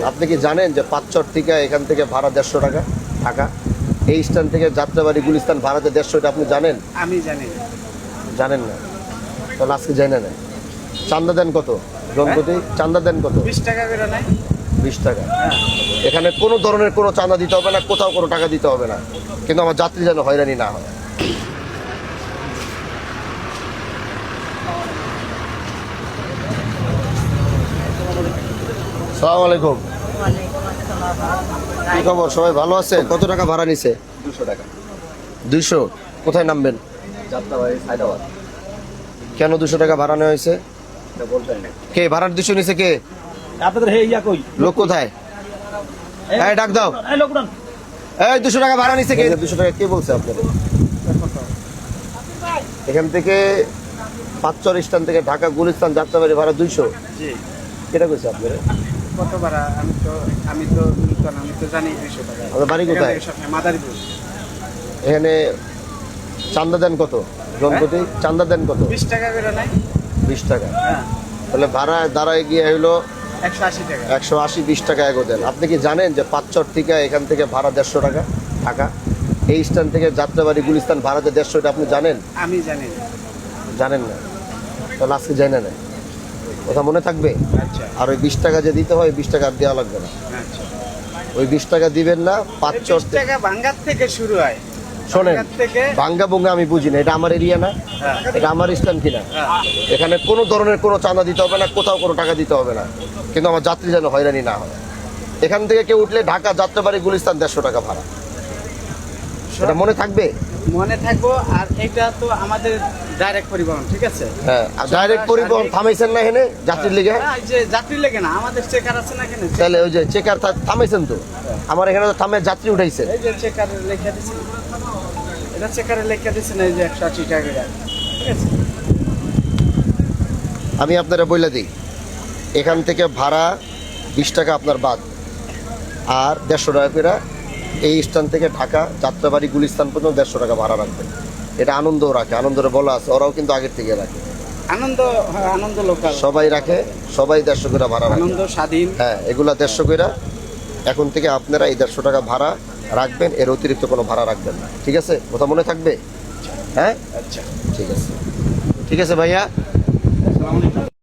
আপনি কি জানেন যে পাঁচচর থেকে এখান থেকে ভাড়া 150 টাকা ঢাকা, এই স্ট্যান্ড থেকে যাত্রাবাড়ি গুলিস্তান ভাড়াতে 150, এটা আপনি জানেন? আমি জানি না। জানেন না? তাহলে আজকে জানে না। চান্দা দেন কত জনপ্রতি? চান্দা দেন কত? 20 টাকা করে নাই? 20 টাকা। এখানে কোনো ধরনের কোনো চাঁদা দিতে হবে না, কোথাও কোনো টাকা দিতে হবে না, কিন্তু আমার যাত্রী যেন হয়রানি না হয়। আসসালামু আলাইকুম। কি খবর, সবাই ভালো আছেন? কত টাকা ভাড়া নিছে? 200 টাকা। 200? কোথায় নামবেন? যাত্রাবাড়ি হায়দ্রাবাদ। কেন 200 টাকা ভাড়া নেওয়া হয়েছে? এটা বলতেন না। কে ভাড়ার 200 নিছে? কে? আপনাদের হে ইয়া কই? লোক কোথায়? এই ডাক দাও। এই লোক উঠান। এই 200 টাকা ভাড়া নিছে কে? 200 টাকা কে বলছে আপনাদের? এখান থেকে পাঁচচর স্ট্যান্ড থেকে ঢাকা গুলিস্তান যাত্রাবাড়ি ভাড়া 200? জি। কেটা কইছে আপনাদের? কত ভাড়া? আমি তো জানি 200 টাকা। আপনার বাড়ি কোথায়? মাদারীপুর। এখানে চান্দা দেন কত জনপ্রতি? চান্দা দেন কত? 20 টাকা করে নাই? 20 টাকা। হ্যাঁ, তাহলে ভাড়া দাঁড়ায় গিয়ে হইলো 180 টাকা। 180, 20 টাকা এগো দেন। আপনি কি জানেন যে পাঁচচর থেকে এখান থেকে ভাড়া 150 টাকা ঢাকা, এই স্ট্যান্ড থেকে যাত্রাবাড়ি গুলিস্তান ভাড়াতে 150, এটা আপনি জানেন? আমি জানি না। জানেন না? তাহলে আজকে জানে না, কথা মনে থাকবে। আচ্ছা আর ওই 20 টাকা যে দিতে হয়, 20 টাকা আর দেওয়া লাগবে না। আচ্ছা। ওই 20 টাকা দিবেন না। পাঁচচর 20 টাকা ভাঙ্গার থেকে শুরু হয়। শোনেন, ভাঙ্গার থেকে ভাঙ্গা ভুঙ্গা আমি বুঝি না, এটা আমার এরিয়া না, হ্যাঁ। এটা আমার স্ট্যান্ড কিনা। হ্যাঁ। এখানে কোনো ধরনের কোনো চাঁদা দিতে হবে না, কোথাও কোনো টাকা দিতে হবে না, কিন্তু আমার যাত্রী যেন হয়রানি না হয়। এখান থেকে কেউ উঠলে ঢাকা যাত্রাবাড়ি গুলিস্তান 150 টাকা ভাড়া, এটা মনে থাকবে। মনে থাকবো। আর এটা তো আমাদের ডাইরেক্ট পরিবহন, ঠিক আছে? হ্যাঁ, আর ডাইরেক্ট পরিবহন থামাইছেন না এখানে যাত্রীর লিগে? হ্যাঁ, এই যে যাত্রী লেগে না, আমাদের চেকার আছে না কেন? তাহলে ওই যে চেকার থামাইছেন তো, আমার এখানে তো থামে যাত্রী উঠাইছে। এই যে চেকারে লেখা দিছে, এটা চেকারে লেখা দিছে না, এই যে 180 টাকা করে, ঠিক আছে? আমি আপনারা বইলা দিই, এখান থেকে ভাড়া 20 টাকা আপনার বাদ, আর 150 টাকা করে এই স্ট্যান্ড থেকে ঢাকা যাত্রাবাড়ি গুলিস্তান পর্যন্ত 150 টাকা ভাড়া রাখবেন। এটা আনন্দও রাখে, আনন্দরে বলা আছে, ওরাও কিন্তু আগের থেকে রাখে। আনন্দ, হ্যাঁ, আনন্দ লোকাল সবাই রাখে, সবাই 150 করে ভাড়া রাখে। আনন্দ স্বাধীন, হ্যাঁ, এগুলা 150 করে। এখন থেকে আপনারা এই 150 টাকা ভাড়া রাখবেন, এর অতিরিক্ত কোনো ভাড়া রাখবেন না, ঠিক আছে? কথা মনে থাকবে? হ্যাঁ, আচ্ছা। ঠিক আছে, ঠিক আছে ভাইয়া।